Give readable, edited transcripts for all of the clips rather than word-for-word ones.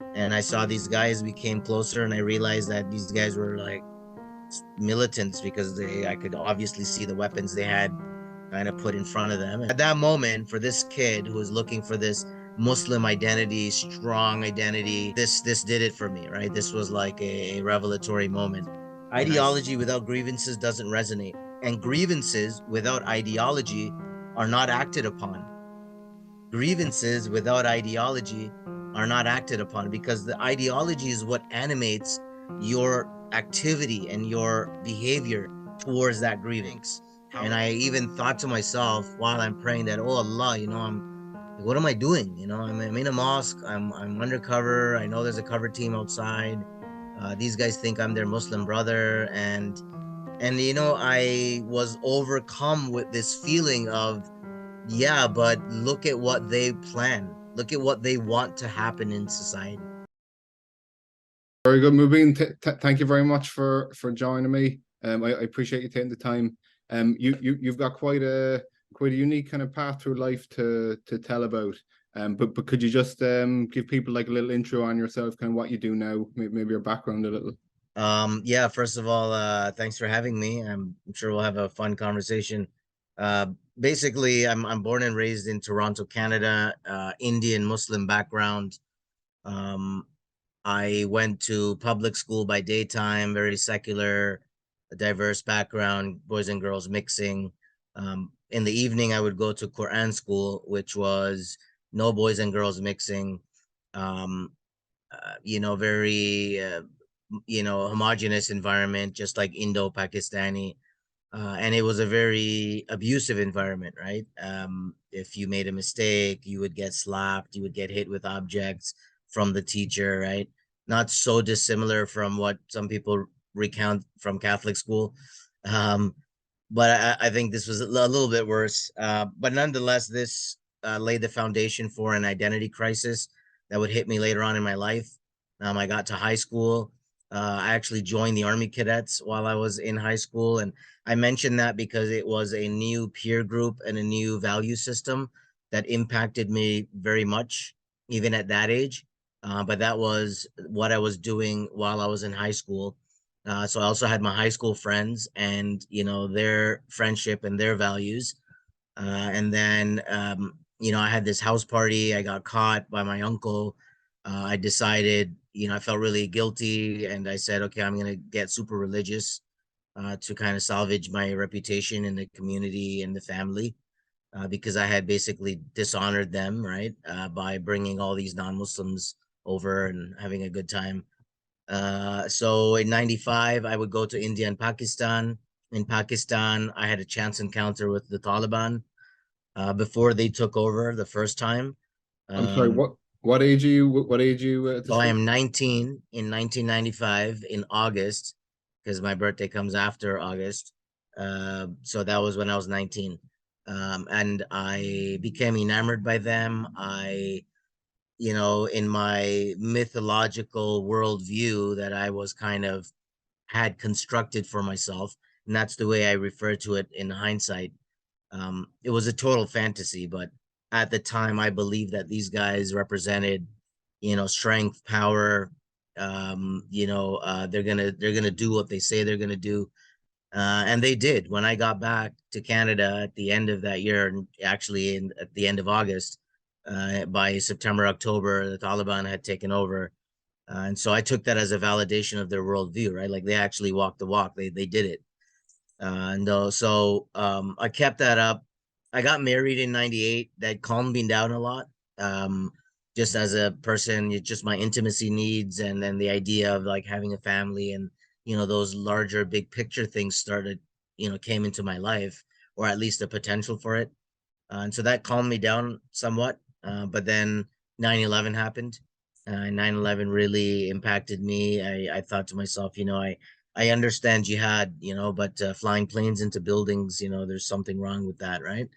And I saw these guys, we came closer, and I realized that these guys were like militants because I could obviously see the weapons they had kind of put in front of them. And at that moment, for this kid who was looking for this Muslim identity, strong identity, this did it for me, right? This was like a revelatory moment. Ideology without grievances doesn't resonate, and grievances without ideology are not acted upon. Grievances without ideology are not acted upon because the ideology is what animates your activity and your behavior towards that grievance. And I even thought to myself while I'm praying that, oh Allah, what am I doing? I'm in a mosque. I'm undercover. I know there's a cover team outside. These guys think I'm their Muslim brother, and I was overcome with this feeling of, yeah, but look at what they plan. Look at what they want to happen in society. Very good, Mubin. Thank you very much for joining me. I appreciate you taking the time. You've got quite a unique kind of path through life to tell about. But could you just give people like a little intro on yourself, kind of what you do now, maybe your background a little? Yeah, first of all, thanks for having me. I'm sure we'll have a fun conversation. Uh, Basically, I'm born and raised in Toronto, Canada, Indian Muslim background. Um, I went to public school by daytime, very secular, a diverse background, boys and girls mixing. In the evening, I would go to Quran school, which was no boys and girls mixing. Um, Very, homogenous environment, just like Indo-Pakistani. And it was a very abusive environment, right? If you made a mistake, you would get slapped, you would get hit with objects from the teacher, right? Not so dissimilar from what some people recount from Catholic school. Um, but I think this was a little bit worse. But nonetheless, this laid the foundation for an identity crisis that would hit me later on in my life. I got to high school. I actually joined the Army Cadets while I was in high school. And I mentioned that because it was a new peer group and a new value system that impacted me very much, even at that age. But that was what I was doing while I was in high school. So I also had my high school friends and, their friendship and their values. And then, I had this house party. I got caught by my uncle. I decided, I felt really guilty and I said, okay, I'm going to get super religious to kind of salvage my reputation in the community and the family because I had basically dishonored them, right, by bringing all these non-Muslims over and having a good time. So in 95, I would go to India and Pakistan. In Pakistan, I had a chance encounter with the Taliban before they took over the first time. I'm sorry, Um, what age are you? What age are you at so this I time? am 19 in 1995 in August because my birthday comes after August. So that was when I was 19. And I became enamored by them. In my mythological worldview that I was kind of had constructed for myself, and that's the way I refer to it in hindsight. It was a total fantasy, but at the time, I believed that these guys represented, strength, power. They're gonna do what they say they're gonna do, and they did. When I got back to Canada at the end of that year, and actually at the end of August, by September, October, the Taliban had taken over. And so I took that as a validation of their worldview, right? Like they actually walked the walk. They did it. And I kept that up. I got married in 98. That calmed me down a lot. Um, just as a person, just my intimacy needs and then the idea of like having a family and, those larger big picture things started, came into my life, or at least the potential for it. And so that calmed me down somewhat. But then 9/11 happened. 9/11 really impacted me. I thought to myself, I understand jihad, but flying planes into buildings, there's something wrong with that, right?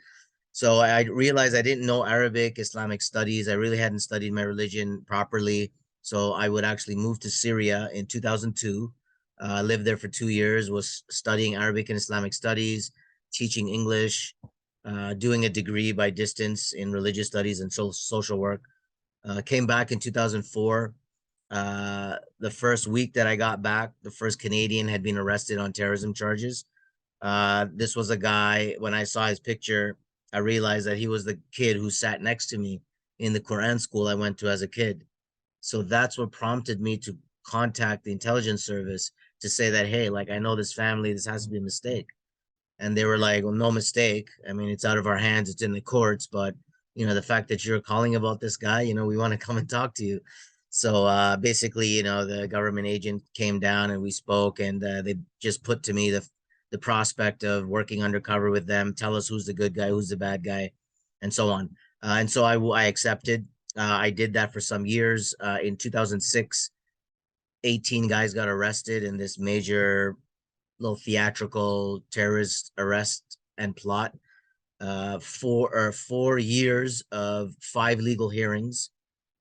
So I realized I didn't know Arabic, Islamic studies. I really hadn't studied my religion properly. So I would actually move to Syria in 2002, lived there for 2 years, was studying Arabic and Islamic studies, teaching English, doing a degree by distance in religious studies and social work. Came back in 2004. The first week that I got back, the first Canadian had been arrested on terrorism charges. This was a guy, when I saw his picture, I realized that he was the kid who sat next to me in the Quran school I went to as a kid. So that's what prompted me to contact the intelligence service to say that, hey, like, I know this family, this has to be a mistake. And they were like, well, no mistake. I mean, it's out of our hands, it's in the courts, but the fact that you're calling about this guy, we want to come and talk to you. So basically, the government agent came down and we spoke, and they just put to me the prospect of working undercover with them, tell us who's the good guy, who's the bad guy, and so on. And so I accepted. I did that for some years. In 2006, 18 guys got arrested in this major little theatrical terrorist arrest and plot. 4 years of 5 legal hearings,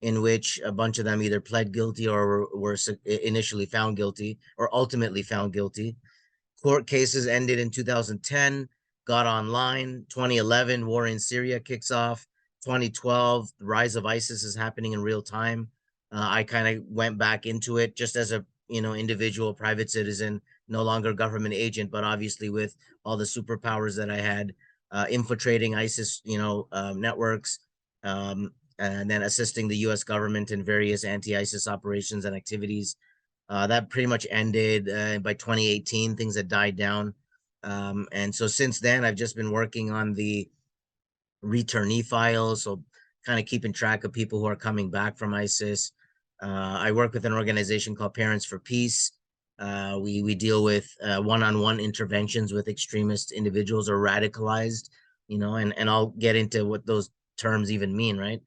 in which a bunch of them either pled guilty or were initially found guilty or ultimately found guilty. Court cases ended in 2010, got online. 2011, war in Syria kicks off. 2012, the rise of ISIS is happening in real time. I kind of went back into it just as a individual private citizen, no longer government agent, but obviously with all the superpowers that I had, infiltrating ISIS, networks, and then assisting the U.S. government in various anti-ISIS operations and activities. That pretty much ended by 2018. Things had died down. And so since then, I've just been working on the returnee files, so kind of keeping track of people who are coming back from ISIS. I work with an organization called Parents for Peace. We deal with one-on-one interventions with extremist individuals or radicalized, and I'll get into what those terms even mean, right?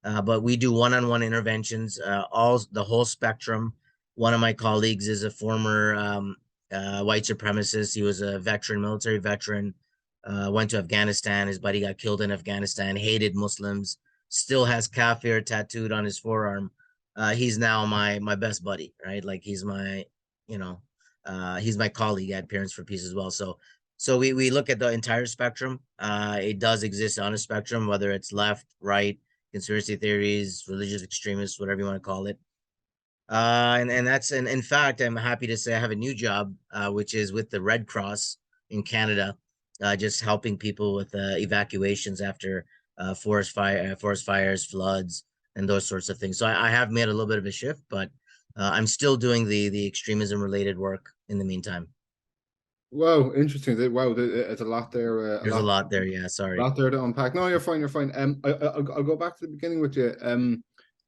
But we do one-on-one interventions, the whole spectrum. One of my colleagues is a former white supremacist. He was a veteran, military veteran, went to Afghanistan. His buddy got killed in Afghanistan, hated Muslims, still has kafir tattooed on his forearm. He's now my best buddy, right? Like he's my colleague at Parents for Peace as well. So we look at the entire spectrum. It does exist on a spectrum, whether it's left, right, conspiracy theories, religious extremists, whatever you want to call it. And that's, and in fact, I'm happy to say I have a new job, which is with the Red Cross in Canada, just helping people with evacuations after forest fires, floods, and those sorts of things. So I have made a little bit of a shift, but I'm still doing the extremism related work in the meantime. Wow, interesting. Wow, there's a lot there. There's a lot there. Yeah, sorry. Lot there to unpack. No, you're fine. You're fine. I'll go back to the beginning with you.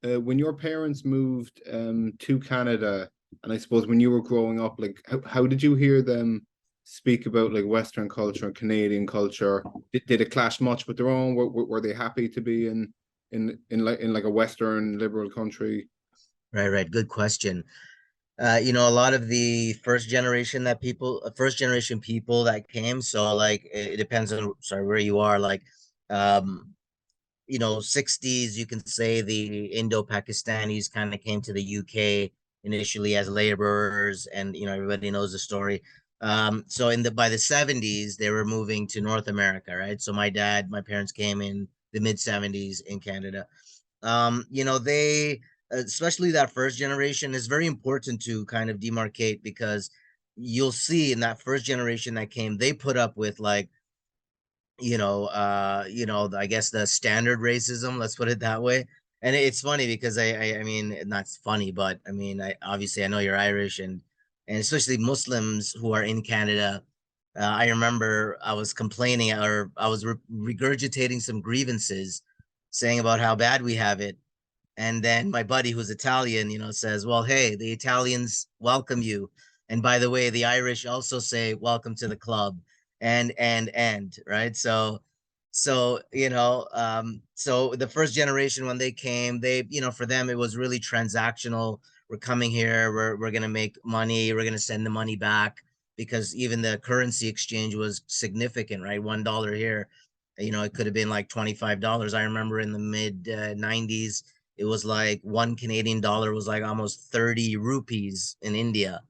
When your parents moved to Canada, and I suppose when you were growing up, like how did you hear them speak about like Western culture and Canadian culture? Did it clash much with their own? Were they happy to be in like a Western liberal country? Right. Good question. A lot of the first generation people that came. So like it depends on, sorry, where you are. Like, 60s, you can say the Indo-Pakistanis kind of came to the UK initially as laborers, and everybody knows the story. So by the 70s, they were moving to North America, right? So my parents came in the mid 70s in Canada. They, especially that first generation, is very important to kind of demarcate, because you'll see in that first generation that came, they put up with, like, I guess the standard racism, let's put it that way. And it's funny because I mean, not funny, but I mean, I know you're Irish, and especially Muslims who are in Canada. I remember I was complaining, or I was regurgitating some grievances, saying about how bad we have it. And then my buddy who's Italian, says, well, hey, the Italians welcome you. And by the way, the Irish also say, welcome to the club, and, right? So the first generation, when they came, they, for them, it was really transactional. We're coming here, we're going to make money, we're going to send the money back, because even the currency exchange was significant, right? $1 here, it could have been like $25. I remember in the mid 90s, it was like one Canadian dollar was like almost 30 rupees in India,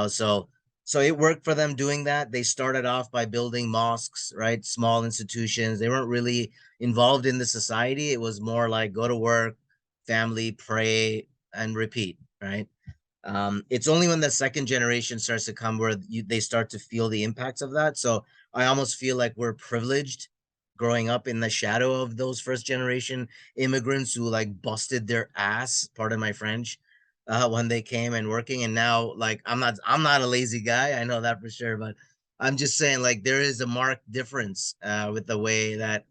so it worked for them doing that. They started off by building mosques, right? Small institutions. They weren't really involved in the society. It was more like go to work, family, pray, and repeat, right? It's only when the second generation starts to come where they start to feel the impacts of that. So I almost feel like we're privileged growing up in the shadow of those first generation immigrants who like busted their ass, pardon my French, when they came and working. And now, like, I'm not a lazy guy, I know that for sure, but I'm just saying, like, there is a marked difference with the way that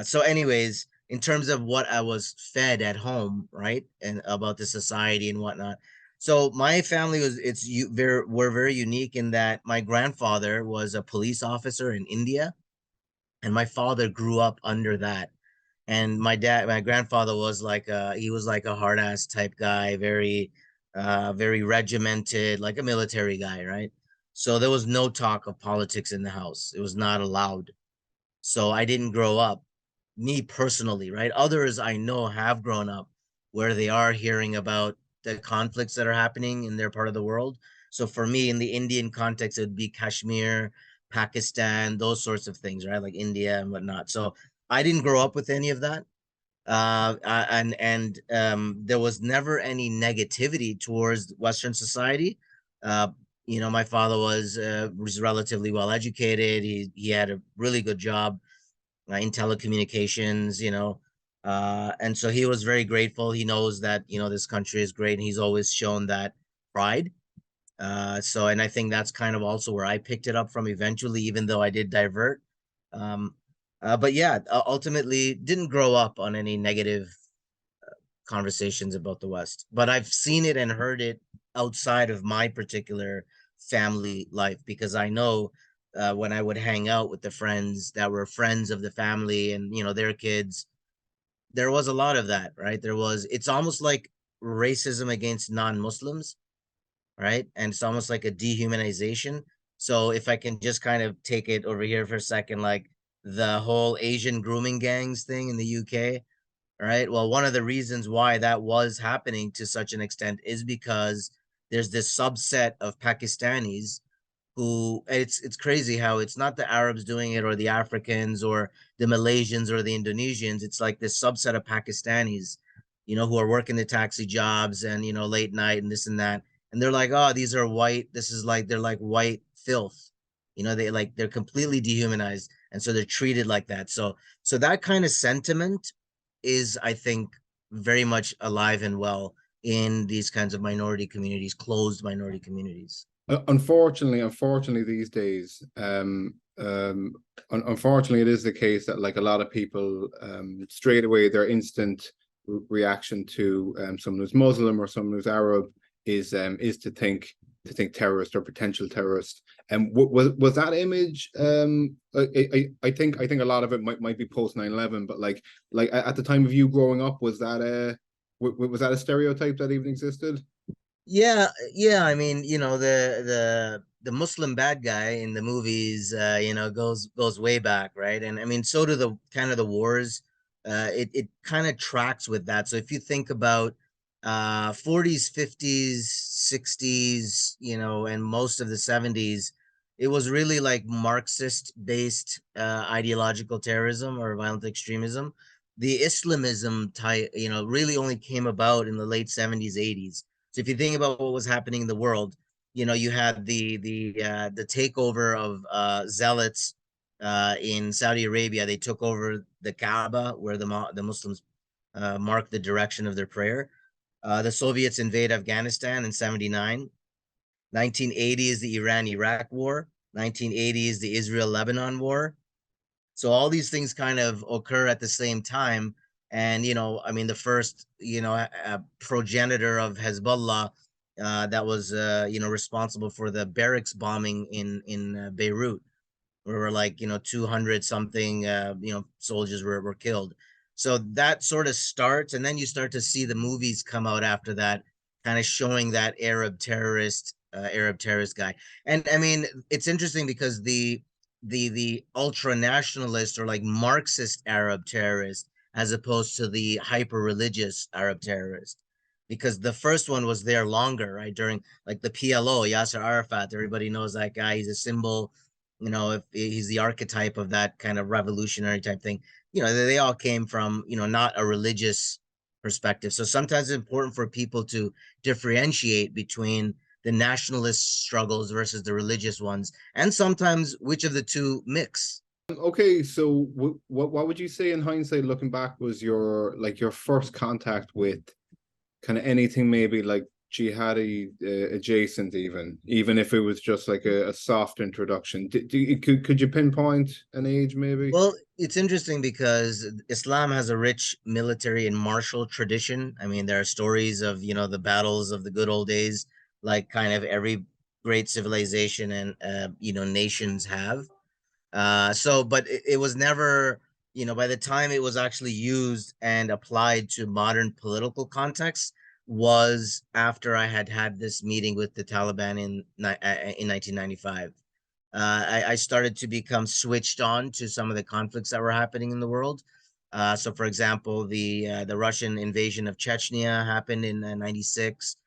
so anyways, in terms of what I was fed at home, right, and about the society and whatnot. So my family was it's you very we're very unique in that my grandfather was a police officer in India, and my father grew up under that. And my grandfather was like he was like a hard ass type guy, very regimented, like a military guy, right? So there was no talk of politics in the house. It was not allowed. So I didn't grow up, me personally, right? Others I know have grown up where they are hearing about the conflicts that are happening in their part of the world. So for me, in the Indian context, it would be Kashmir, Pakistan, those sorts of things, right? Like India and whatnot. So I didn't grow up with any of that. And there was never any negativity towards Western society. Uh, my father was relatively well educated. He had a really good job in telecommunications. And so he was very grateful. He knows that this country is great, and he's always shown that pride. And I think that's kind of also where I picked it up from eventually, even though I did divert. Um, but yeah, ultimately didn't grow up on any negative conversations about the West, but I've seen it and heard it outside of my particular family life, because I know when I would hang out with the friends that were friends of the family and their kids, there was a lot of that, right? It's almost like racism against non-Muslims, right? And it's almost like a dehumanization. So if I can just kind of take it over here for a second, like the whole Asian grooming gangs thing in the UK, right? Well, one of the reasons why that was happening to such an extent is because there's this subset of Pakistanis who it's crazy how it's not the Arabs doing it or the Africans or the Malaysians or the Indonesians. It's like this subset of Pakistanis, who are working the taxi jobs and late night and this and that. And they're like, oh, these are white. This is like they're like white filth. They're completely dehumanized. And so they're treated like that. So that kind of sentiment is, I think, very much alive and well in these kinds of minority communities, closed minority communities. Unfortunately, these days, unfortunately, it is the case that like a lot of people, straight away, their instant reaction to someone who's Muslim or someone who's Arab is to think terrorist or potential terrorist. And was that image? I think a lot of it might be post 9/11, but like at the time of you growing up, was that a stereotype that even existed? Yeah. I mean, the Muslim bad guy in the movies, goes way back, right? And I mean, so do the kind of the wars. It kind of tracks with that. So if you think about 40s, 50s, 60s, and most of the 70s, it was really like Marxist based ideological terrorism or violent extremism. The Islamism type, really only came about in the late 70s, 80s. So if you think about what was happening in the world, you had the takeover of zealots in Saudi Arabia. They took over the Kaaba, where the Muslims mark the direction of their prayer. The Soviets invade Afghanistan in 79. 1980 is the Iran-Iraq War. 1980 is the Israel-Lebanon War. So all these things kind of occur at the same time. And, I mean, the first, progenitor of Hezbollah that was, responsible for the barracks bombing in Beirut, where like 200 something soldiers were killed. So that sort of starts, and then you start to see the movies come out after that, kind of showing that Arab terrorist guy. And I mean, it's interesting because the ultra nationalist or like Marxist Arab terrorist, as opposed to the hyper religious Arab terrorist, because the first one was there longer, right? During like the PLO, Yasser Arafat, everybody knows that guy. He's a symbol, if he's the archetype of that kind of revolutionary type thing. They all came from, not a religious perspective. So sometimes it's important for people to differentiate between the nationalist struggles versus the religious ones, and sometimes which of the two mix. Okay, so what would you say in hindsight, looking back, was your your first contact with kind of anything maybe like jihadi adjacent, even if it was just like a soft introduction? Could you pinpoint an age maybe? Well, it's interesting because Islam has a rich military and martial tradition. I mean, there are stories of, the battles of the good old days, like kind of every great civilization and, nations have. But it was never, by the time it was actually used and applied to modern political context, was after I had had this meeting with the Taliban in 1995. I started to become switched on to some of the conflicts that were happening in the world. So, for example, the Russian invasion of Chechnya happened in '96.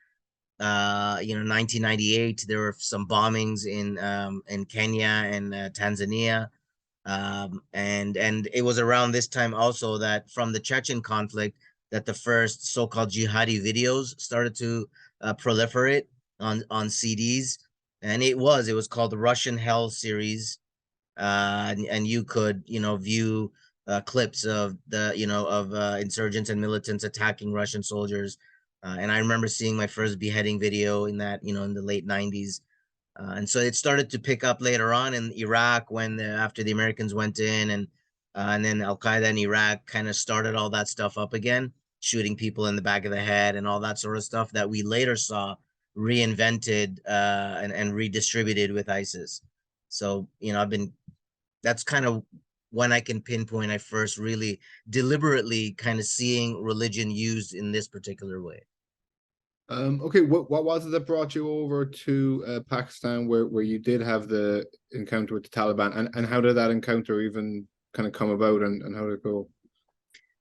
1998, there were some bombings in Kenya and Tanzania. And it was around this time also that from the Chechen conflict that the first so-called jihadi videos started to proliferate on CDs, and it was called the Russian Hell series, and you could view clips of insurgents and militants attacking Russian soldiers, and I remember seeing my first beheading video in that in the late '90s. And so it started to pick up later on in Iraq when after the Americans went in, and then Al Qaeda in Iraq kind of started all that stuff up again, shooting people in the back of the head and all that sort of stuff that we later saw reinvented and redistributed with ISIS. So I've been that's kind of when I can pinpoint I first really deliberately kind of seeing religion used in this particular way. Okay, what was it that brought you over to Pakistan, where you did have the encounter with the Taliban, and how did that encounter even kind of come about, and how did it go?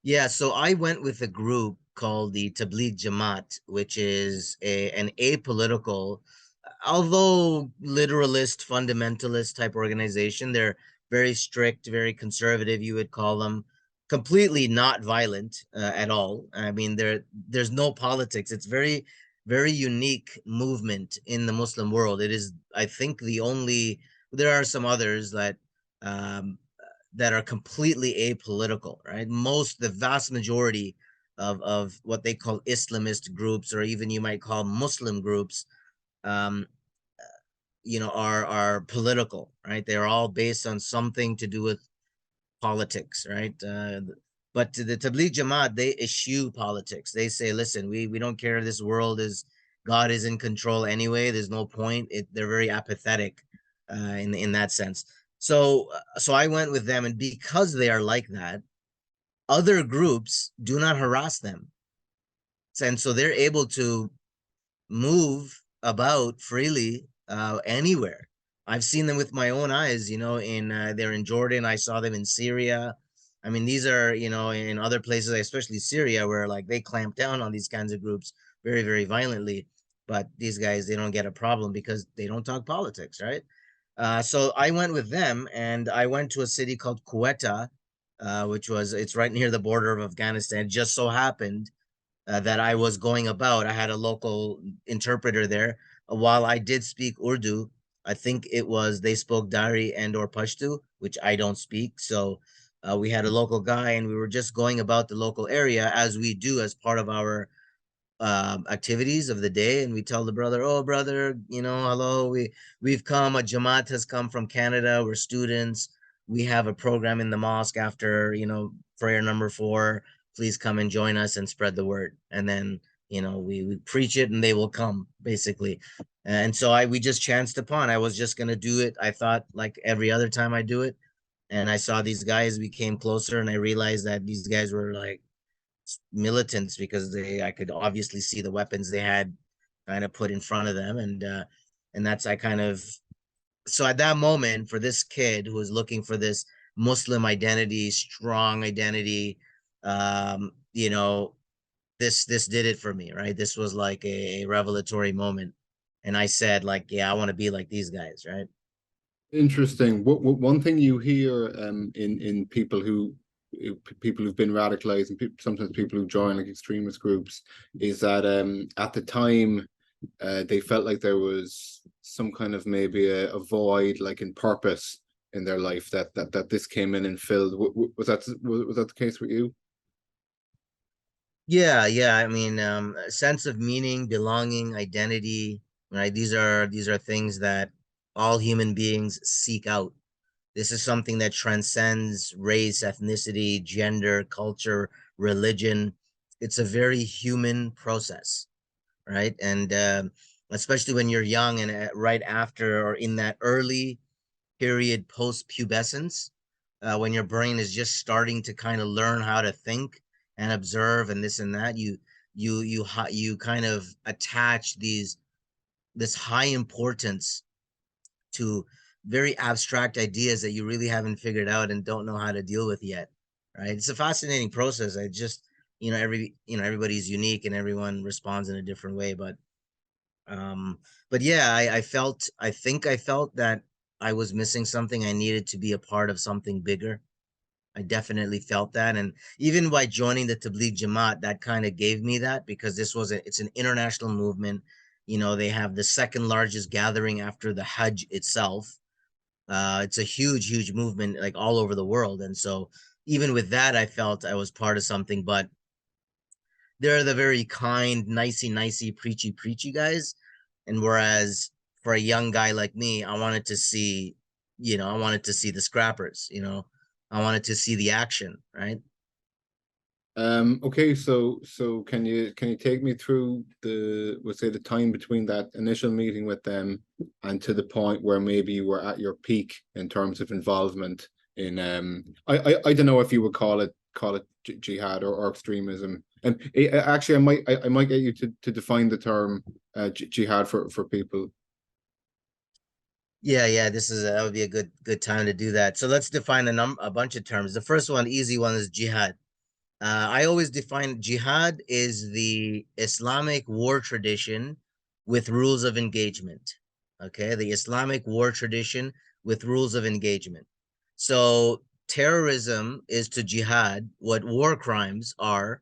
Yeah, so I went with a group called the Tabligh Jamaat, which is an apolitical, although literalist, fundamentalist type organization. They're very strict, very conservative, you would call them, completely not violent at all. I mean, there's no politics. It's very, very unique movement in the Muslim world. It is, I think, the only. There are some others um, that are completely apolitical, right? The vast majority of what they call Islamist groups, or even you might call Muslim groups, um, are political, right? They're all based on something to do with politics, right? But to the Tabligh Jamaat, they eschew politics. They say, listen, we don't care if this world is God is in control anyway. There's no point. They're very apathetic in that sense. So I went with them, and because they are like that, other groups do not harass them, and so they're able to move about freely anywhere. I've seen them with my own eyes. In they're in Jordan. I saw them in Syria. I mean, these are in other places, especially Syria, where like they clamp down on these kinds of groups very, very violently. But these guys, they don't get a problem because they don't talk politics, right? So I went with them, and I went to a city called Quetta, it's right near the border of Afghanistan. It just so happened that I was going about. I had a local interpreter there. While I did speak Urdu, I think they spoke Dari and or Pashto, which I don't speak. So we had a local guy, and we were just going about the local area as we do as part of our activities of the day, and we tell the brother, oh brother, hello, we've come, a Jamaat has come from Canada, we're students, we have a program in the mosque after prayer number 4, please come and join us and spread the word. And then we preach it and they will come, basically. And so we just chanced upon, I was just going to do it, I thought, like every other time I do it. And I saw these guys, we came closer, and I realized that these guys were like militants, because I could obviously see the weapons they had kind of put in front of them. And that's I kind of so at that moment, for this kid who was looking for this Muslim identity, strong identity, um you know this did it for me, right? This was like a revelatory moment, and I said, like, yeah, I want to be like these guys, right? Interesting. What one thing you hear in people who people who've been radicalized and sometimes people who join like extremist groups, is that at the time they felt like there was some kind of maybe a void, like in purpose in their life, that this came in and filled. Was that the case with you? Yeah. I mean, a sense of meaning, belonging, identity, right? These are things that all human beings seek out. This is something that transcends race, ethnicity, gender, culture, religion. It's a very human process, right? And especially when you're young and right after or in that early period post pubescence, when your brain is just starting to kind of learn how to think and observe and this and that, you kind of attach this high importance to very abstract ideas that you really haven't figured out and don't know how to deal with yet, right? It's a fascinating process. I just, everybody's unique and everyone responds in a different way, um but yeah, I felt that I was missing something. I needed to be a part of something bigger. I definitely felt that. And even by joining the Tabligh Jamaat, that kind of gave me that, because it's an international movement. They have the second largest gathering after the Hajj itself. It's a huge movement, like all over the world. And so even with that, I felt I was part of something. But they're the very kind, nicey, preachy guys. And whereas for a young guy like me, I wanted to see the scrappers, I wanted to see the action, right? Okay, so can you take me through we'll say the time between that initial meeting with them and to the point where maybe you were at your peak in terms of involvement in I don't know if you would call it jihad or extremism. And actually, I might get you to define the term jihad for people. Yeah, that would be a good time to do that. So let's define a bunch of terms. The first one, easy one, is jihad. I always define jihad is the Islamic war tradition with rules of engagement. Okay, the Islamic war tradition with rules of engagement. So terrorism is to jihad what war crimes are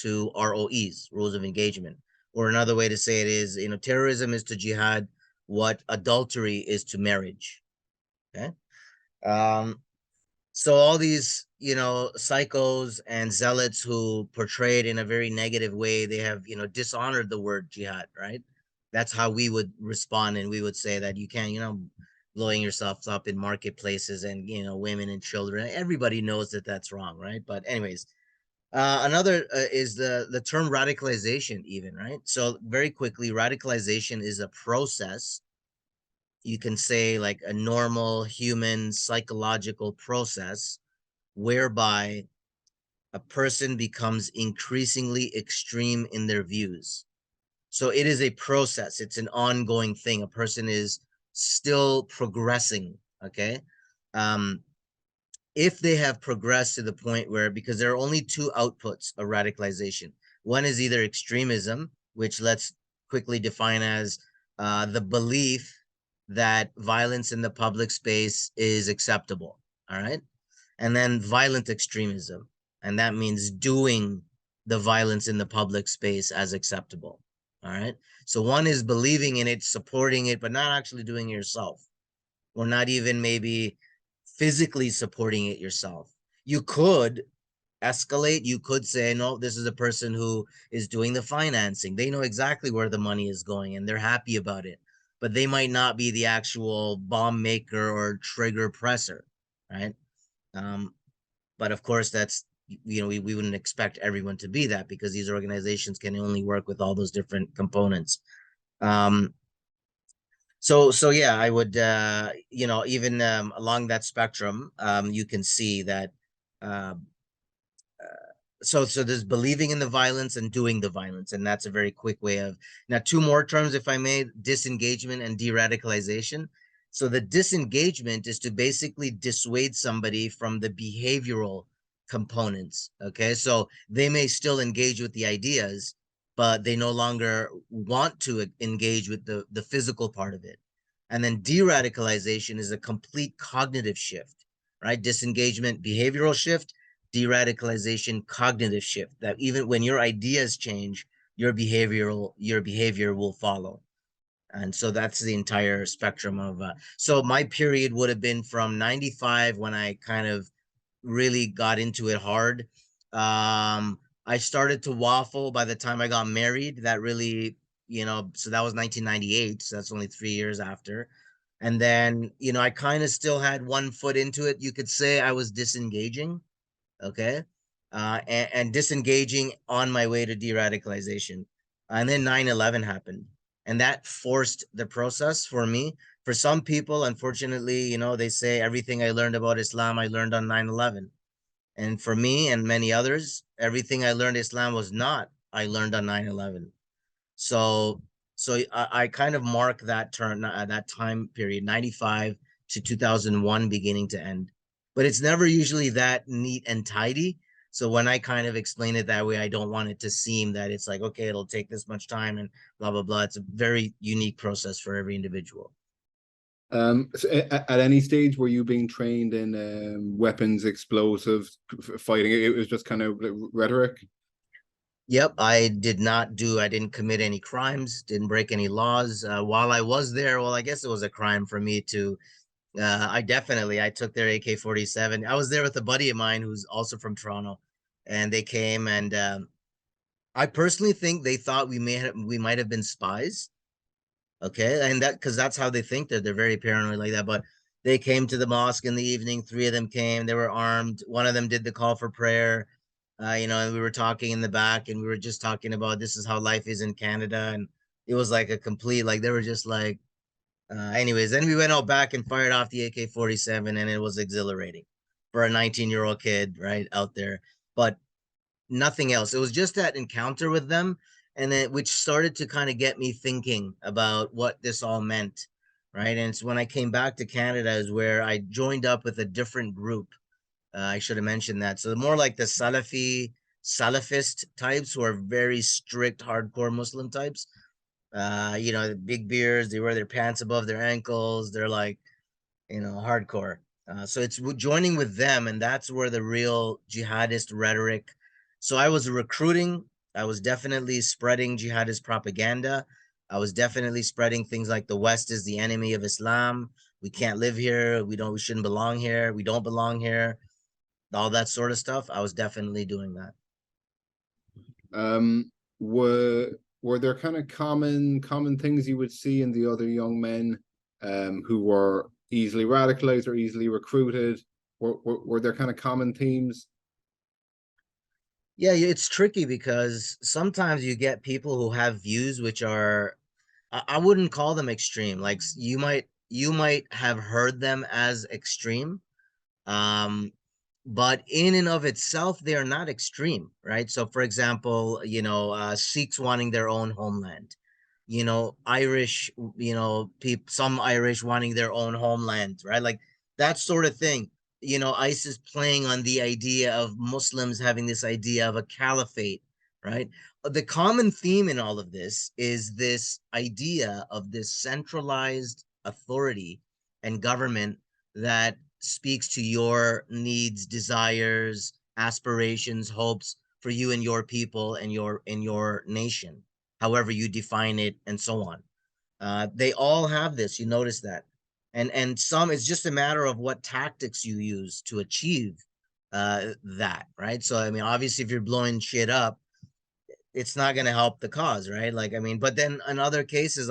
to ROEs, rules of engagement. Or another way to say it is, terrorism is to jihad what adultery is to marriage. Okay. Um, so all these, psychos and zealots who portrayed in a very negative way, they have, dishonored the word jihad, right? That's how we would respond. And we would say that you can't, blowing yourself up in marketplaces and, women and children. Everybody knows that that's wrong, right? But anyways, another is the term radicalization even, right? So very quickly, radicalization is a process, you can say, like a normal human psychological process whereby a person becomes increasingly extreme in their views. So it is a process, it's an ongoing thing. A person is still progressing, okay? Um, if they have progressed to the point where, because there are only two outputs of radicalization. One is either extremism, which let's quickly define as the belief that violence in the public space is acceptable, all right? And then violent extremism, and that means doing the violence in the public space as acceptable, all right? So one is believing in it, supporting it, but not actually doing it yourself, or not even maybe physically supporting it yourself. You could escalate. You could say, no, this is a person who is doing the financing. They know exactly where the money is going and they're happy about it, but they might not be the actual bomb maker or trigger presser, right? Um, but of course, that's, we wouldn't expect everyone to be that, because these organizations can only work with all those different components. Um, so yeah, I would, even along that spectrum, you can see that. Uh, so there's believing in the violence and doing the violence, and that's a very quick way of. Now, two more terms, if I may: disengagement and de-radicalization. So the disengagement is to basically dissuade somebody from the behavioral components. Okay, so they may still engage with the ideas, but they no longer want to engage with the physical part of it. And then de-radicalization is a complete cognitive shift, right? Disengagement, behavioral shift. de-radicalization cognitive shift, that even when your ideas change, your behavior will follow. And so that's the entire spectrum of so my period would have been from 95, when I kind of really got into it hard. I started to waffle by the time I got married. That really, so that was 1998, so that's only 3 years after. And then, I kind of still had one foot into it. You could say I was disengaging, okay, and disengaging on my way to de-radicalization. And then 9/11 happened, and that forced the process for me. For some people, unfortunately, they say everything I learned about Islam I learned on 9/11. And for me and many others, everything I learned Islam was not I learned on 9/11. So I kind of mark that that time period, 95 to 2001, beginning to end. But it's never usually that neat and tidy. So when I kind of explain it that way, I don't want it to seem that it's like, okay, it'll take this much time and blah, blah, blah. It's a very unique process for every individual. So at any stage were you being trained in weapons, explosives, fighting? It was just kind of rhetoric. Yep, I didn't commit any crimes, didn't break any laws. While I was there, well, I guess it was a crime for me to, I took their AK-47. I was there with a buddy of mine who's also from Toronto, and they came, and I personally think they thought we might have been spies. Okay, and because that's how they think, that they're very paranoid like that. But they came to the mosque in the evening. Three of them came. They were armed. One of them did the call for prayer. And we were talking in the back, and we were just talking about this is how life is in Canada, and it was like a complete, like, they were just like, anyways. Then we went out back and fired off the AK-47, and it was exhilarating for a 19-year-old kid right out there. But nothing else. It was just that encounter with them, and then which started to kind of get me thinking about what this all meant, right? And it's when I came back to Canada is where I joined up with a different group. I should have mentioned that. So more like the Salafist types, who are very strict, hardcore Muslim types. The big beards, they wear their pants above their ankles. They're like, hardcore. So it's joining with them, and that's where the real jihadist rhetoric. So I was recruiting. I was definitely spreading jihadist propaganda. I was definitely spreading things like the West is the enemy of Islam. We can't live here. We shouldn't belong here. We don't belong here. All that sort of stuff. I was definitely doing that. Um, were there kind of common things you would see in the other young men who were easily radicalized or easily recruited? Were there kind of common themes? Yeah, it's tricky because sometimes you get people who have views which are, I wouldn't call them extreme. Like you might have heard them as extreme, um, but in and of itself, they are not extreme, right? So, for example, Sikhs wanting their own homeland, Irish, some Irish wanting their own homeland, right? Like that sort of thing. ISIS playing on the idea of Muslims having this idea of a caliphate, right? The common theme in all of this is this idea of this centralized authority and government that speaks to your needs, desires, aspirations, hopes for you and your people and your nation, however you define it, and so on. They all have this. You notice that, and some, it's just a matter of what tactics you use to achieve that, right? So I mean, obviously, if you're blowing shit up, it's not going to help the cause, right? Like, I mean, but then in other cases,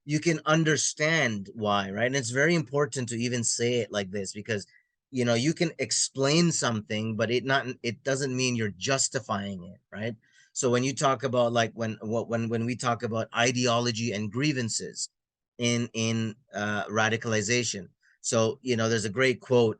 you can understand why, right? And it's very important to even say it like this, because you can explain something, but it doesn't mean you're justifying it, right? So when you talk about, like, when we talk about ideology and grievances in radicalization. So there's a great quote,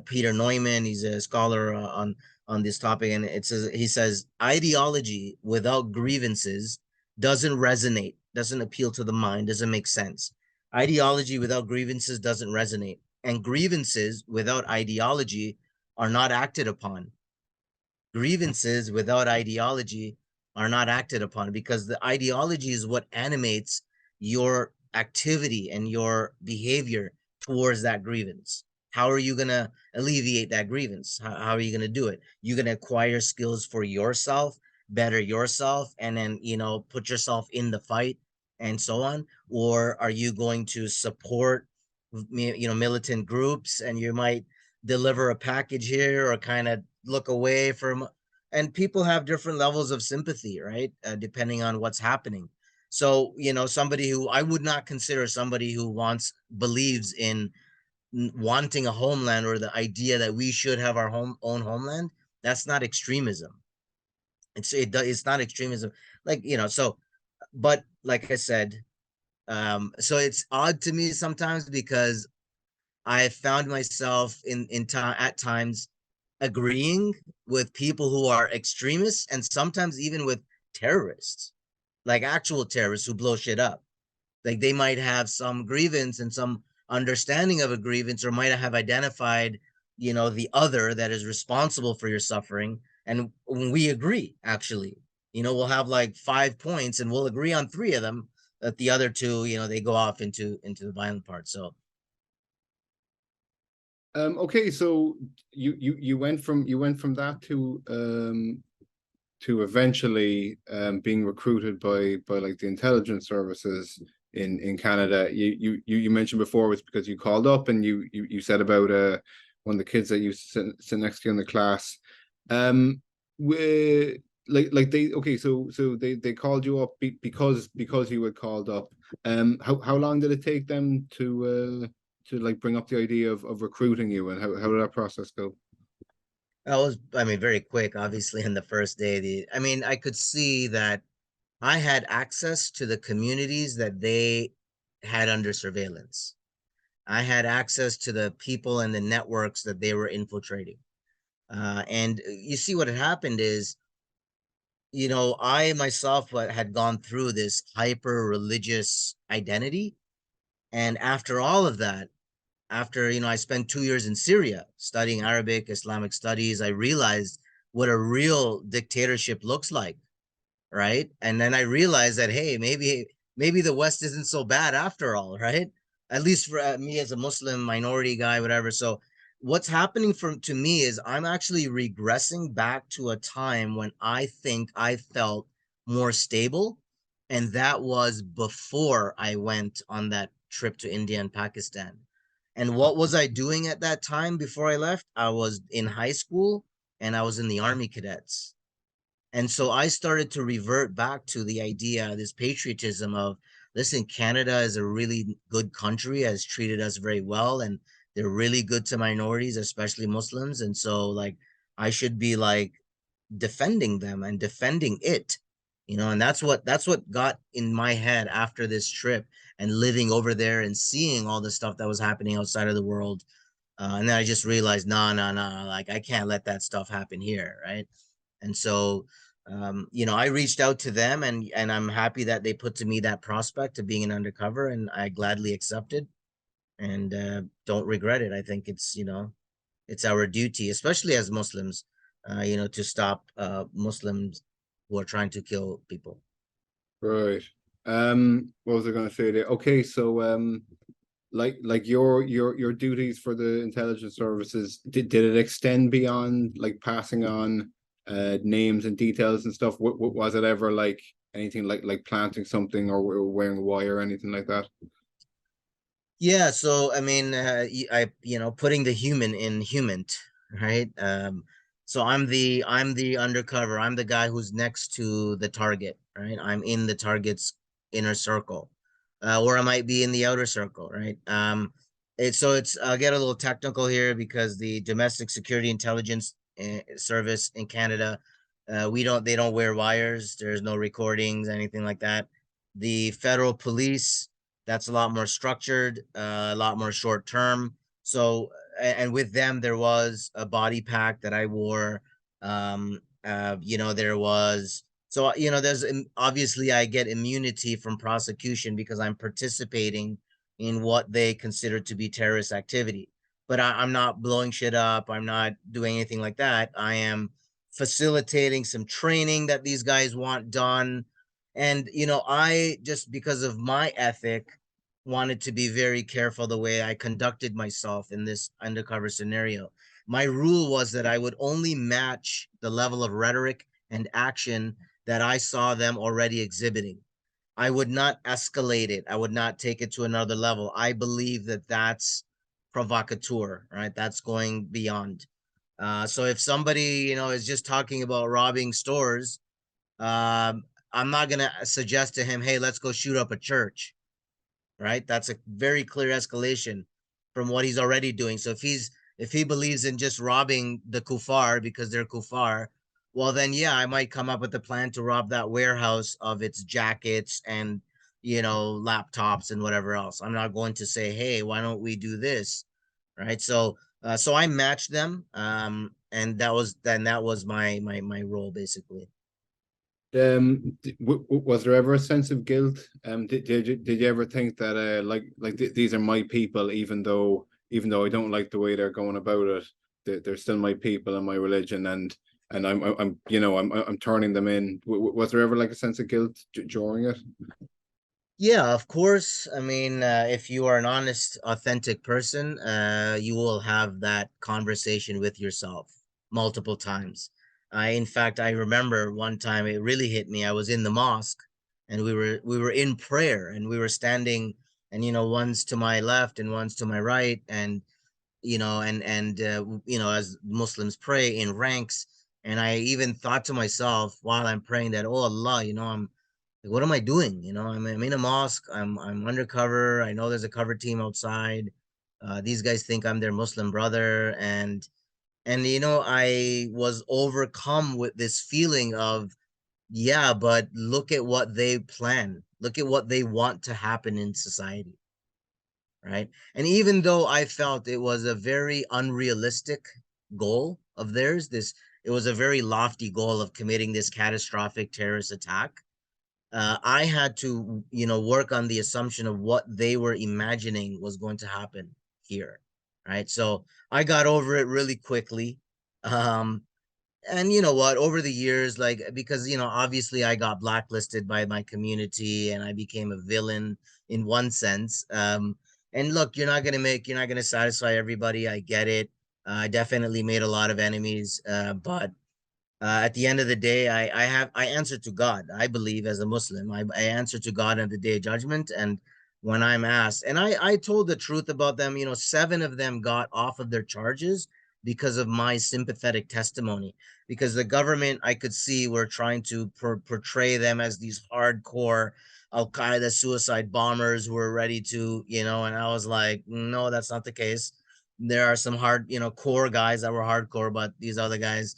Peter Neumann, he's a scholar on this topic, and he says, ideology without grievances doesn't resonate, doesn't appeal to the mind, doesn't make sense. Ideology without grievances doesn't resonate, and grievances without ideology are not acted upon. Grievances without ideology are not acted upon, because the ideology is what animates your activity and your behavior towards that grievance. how are you going to alleviate that grievance? How are you going to do it? You're going to acquire skills for yourself, better yourself, and then, put yourself in the fight and so on? Or are you going to support, militant groups, and you might deliver a package here or kind of look away from, and people have different levels of sympathy, right? Depending on what's happening. So, somebody who I would not consider somebody who believes in wanting a homeland, or the idea that we should have our own homeland. That's not extremism. It's not extremism. Like, so, but like I said, so it's odd to me sometimes, because I found myself in time at times agreeing with people who are extremists, and sometimes even with terrorists, like actual terrorists who blow shit up. Like, they might have some grievance and some understanding of a grievance, or might have identified, the other that is responsible for your suffering. And when we agree, actually, we'll have like 5 points and we'll agree on three of them, that the other two, they go off into the violent part. So Okay, so you went from that to eventually being recruited by like the intelligence services in Canada. You mentioned before it was because you called up and you said about one of the kids that you sit next to you in the class. We like they okay, so they called you up because you had called up. How long did it take them to like bring up the idea of recruiting you, and how did that process go? that was, I mean, very quick. Obviously, in the first day, I could see that I had access to the communities that they had under surveillance. I had access to the people and the networks that they were infiltrating. And you see, what had happened is, I myself had gone through this hyper religious identity. And after all of that, after, I spent 2 years in Syria studying Arabic, Islamic studies, I realized what a real dictatorship looks like, right? And then I realized that, hey, maybe the West isn't so bad after all, right? At least for me as a Muslim minority guy, whatever. So what's happening to me is I'm actually regressing back to a time when I think I felt more stable, and that was before I went on that trip to India and Pakistan. And what was I doing at that time before I left? I was in high school and I was in the Army Cadets. And so I started to revert back to the idea, this patriotism of, listen, Canada is a really good country, has treated us very well, and they're really good to minorities, especially Muslims. And so, like, I should be like defending them and defending it, and that's what got in my head after this trip, and living over there and seeing all the stuff that was happening outside of the world. And then I just realized, no, no, no, like, I can't let that stuff happen here, right? And so, I reached out to them, and I'm happy that they put to me that prospect of being an undercover, and I gladly accepted, and don't regret it. I think it's our duty, especially as Muslims, to stop Muslims who are trying to kill people. Right. What was I going to say there? Okay, so like your duties for the intelligence services, did it extend beyond like passing on names and details and stuff? Was it ever like anything like planting something or wearing a wire or anything like that? Yeah, so I mean, putting the human in human, right? So I'm the undercover. I'm the guy who's next to the target, right? I'm in the target's inner circle, or I might be in the outer circle, right? It's I'll get a little technical here, because the Domestic Security Intelligence Service in Canada, they don't wear wires. There's no recordings, anything like that. The federal police, that's a lot more structured, a lot more short term. So, and with them, there was a body pack that I wore. There was, so, there's obviously I get immunity from prosecution because I'm participating in what they consider to be terrorist activity. But I'm not blowing shit up. I'm not doing anything like that. I am facilitating some training that these guys want done. And, I just, because of my ethic, wanted to be very careful the way I conducted myself in this undercover scenario. My rule was that I would only match the level of rhetoric and action that I saw them already exhibiting. I would not escalate it. I would not take it to another level. I believe that that's provocateur, right? That's going beyond. So if somebody, is just talking about robbing stores, I'm not going to suggest to him, hey, let's go shoot up a church, right? That's a very clear escalation from what he's already doing. So if he believes in just robbing the kuffar because they're kuffar, well then yeah, I might come up with a plan to rob that warehouse of its jackets and laptops and whatever else. I'm not going to say, hey, why don't we do this, right? So I matched them, and that was my role basically. Was there ever a sense of guilt? Did you ever think that these are my people, even though I don't like the way they're going about it, they're still my people and my religion, and I'm turning them in. Was there ever like a sense of guilt during it? Yeah, of course. I mean, if you are an honest, authentic person, you will have that conversation with yourself multiple times. In fact, I remember one time it really hit me. I was in the mosque, and we were in prayer, and we were standing, and one's to my left and one's to my right, and as Muslims pray in ranks, and I even thought to myself while I'm praying that, oh Allah, I'm like, what am I doing? I'm in a mosque. I'm undercover. I know there's a cover team outside. These guys think I'm their Muslim brother, and I was overcome with this feeling of, yeah, but look at what they plan. Look at what they want to happen in society, right? And even though I felt it was a very unrealistic goal of theirs, it was a very lofty goal of committing this catastrophic terrorist attack. I had to, work on the assumption of what they were imagining was going to happen here, right? So I got over it really quickly. Um, and you know what, over the years, like, because obviously I got blacklisted by my community and I became a villain in one sense. And look, you're not gonna satisfy everybody. I get it. I definitely made a lot of enemies, but at the end of the day, I answer to God. I believe as a Muslim, I answer to God on the day of judgment. And when I'm asked, and I told the truth about them, 7 of them got off of their charges because of my sympathetic testimony. Because the government, I could see, were trying to portray them as these hardcore Al Qaeda suicide bombers who were ready to, and I was like, no, that's not the case. There are some core guys that were hardcore, but these other guys,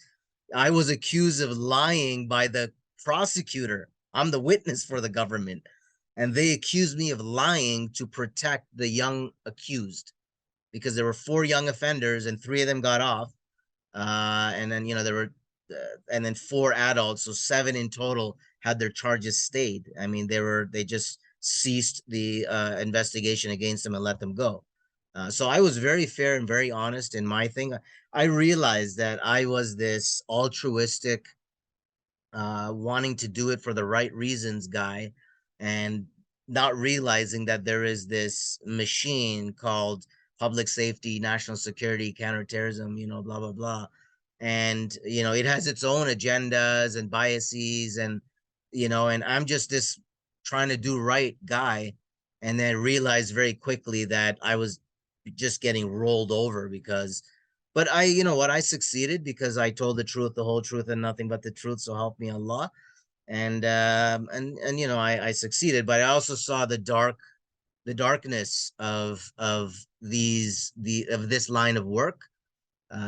I was accused of lying by the prosecutor. I'm the witness for the government. And they accused me of lying to protect the young accused because there were 4 young offenders and 3 of them got off. And then, there were, and then 4 adults. So 7 in total had their charges stayed. I mean, they just ceased the investigation against them and let them go. So I was very fair and very honest in my thing. I realized that I was this altruistic, wanting to do it for the right reasons guy, and not realizing that there is this machine called public safety, national security, counterterrorism, blah, blah, blah. And, it has its own agendas and biases, and I'm just this trying to do right guy. And then realized very quickly that I was just getting rolled over because, but I succeeded because I told the truth, the whole truth, and nothing but the truth. So help me Allah. And I succeeded, but I also saw the darkness of this line of work.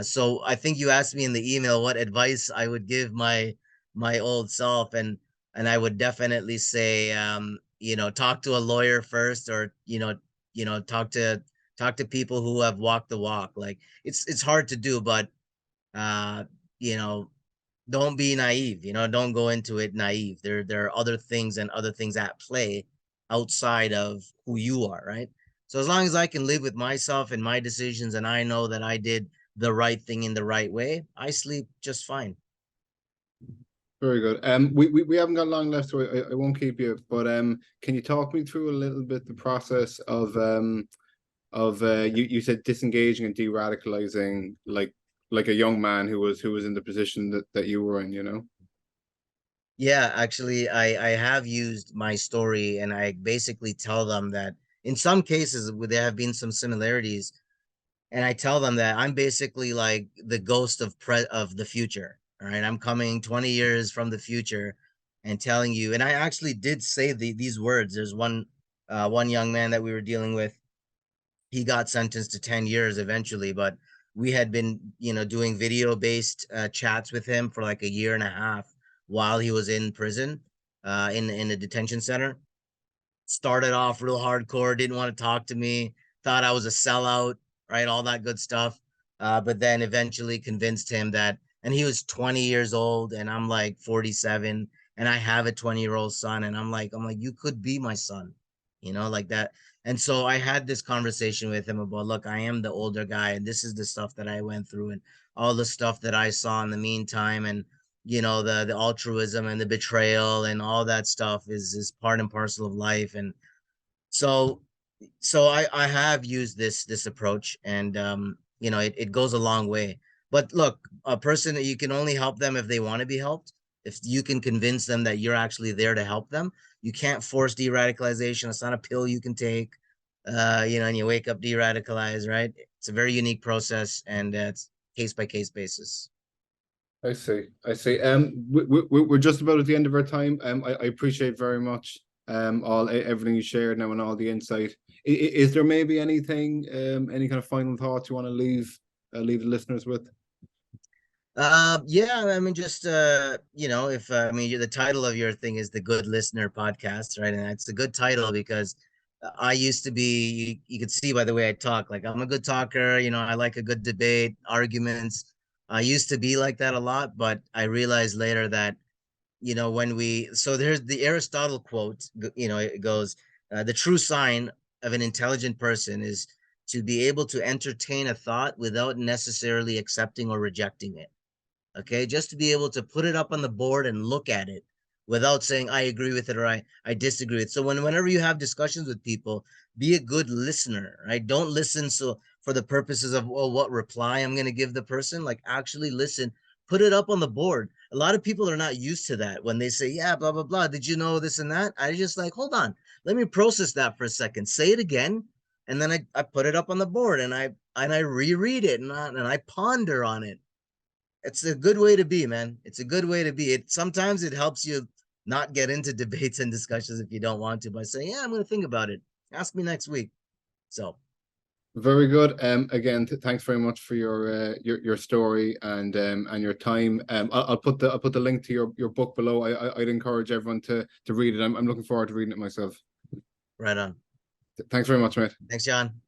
So I think you asked me in the email what advice I would give my old self, and I would definitely say, talk to a lawyer first, or talk to people who have walked the walk. Like, it's hard to do, but uh, you know, don't be naive. Don't go into it naive. There are other things and other things at play outside of who you are, right? So as long as I can live with myself and my decisions, and I know that I did the right thing in the right way, I sleep just fine. Very good. We haven't got long left, so I won't keep you. But can you talk me through a little bit the process of you said disengaging and de-radicalizing, like a young man who was in the position that you were in, you know? Yeah, actually, I have used my story, and I basically tell them that in some cases there have been some similarities, and I tell them that I'm basically like the ghost of the future. All right, I'm coming 20 years from the future and telling you. And I actually did say these words. There's one young man that we were dealing with. He got sentenced to 10 years eventually, but we had been, doing video based chats with him for like a year and a half while he was in prison, in a detention center. Started off real hardcore, didn't want to talk to me, thought I was a sellout, right? All that good stuff. But then eventually convinced him that, and he was 20 years old, and I'm like 47, and I have a 20-year-old son, and I'm like, you could be my son, like that. And so I had this conversation with him about, look, I am the older guy, and this is the stuff that I went through, and all the stuff that I saw in the meantime, and the altruism and the betrayal and all that stuff is part and parcel of life. And so I have used this approach, and it goes a long way. But look, a person, you can only help them if they want to be helped. If you can convince them that you're actually there to help them, you can't force de-radicalization. It's not a pill you can take, and you wake up de-radicalized, right? It's a very unique process, and it's case by case basis. I see. I see. We're just about at the end of our time. I appreciate very much everything you shared now and all the insight. Is there maybe anything, any kind of final thoughts you want to leave the listeners with? Yeah, I mean, just if I mean, the title of your thing is the Good Listener Podcast, right? And it's a good title because I used to be, you could see by the way I talk, like I'm a good talker, I like a good debate, arguments. I used to be like that a lot, but I realized later that, so there's the Aristotle quote, it goes, the true sign of an intelligent person is to be able to entertain a thought without necessarily accepting or rejecting it. Okay, just to be able to put it up on the board and look at it without saying I agree with it or I disagree with it. So whenever you have discussions with people, be a good listener, right? Don't listen so for the purposes of, well, what reply I'm going to give the person. Like, actually listen, put it up on the board. A lot of people are not used to that. When they say, yeah, blah blah blah, did you know this and that? I just like, hold on, let me process that for a second, say it again, and then I put it up on the board, and I reread it, and I ponder on it. It's a good way to be, man. It's a good way to be. It sometimes it helps you not get into debates and discussions if you don't want to, by saying, yeah, I'm going to think about it. Ask me next week. So Very good. Again, thanks very much for your story and your time. I'll put the link to your book below. I'd encourage everyone to read it. I'm looking forward to reading it myself. right on. Thanks very much, mate. Thanks, John.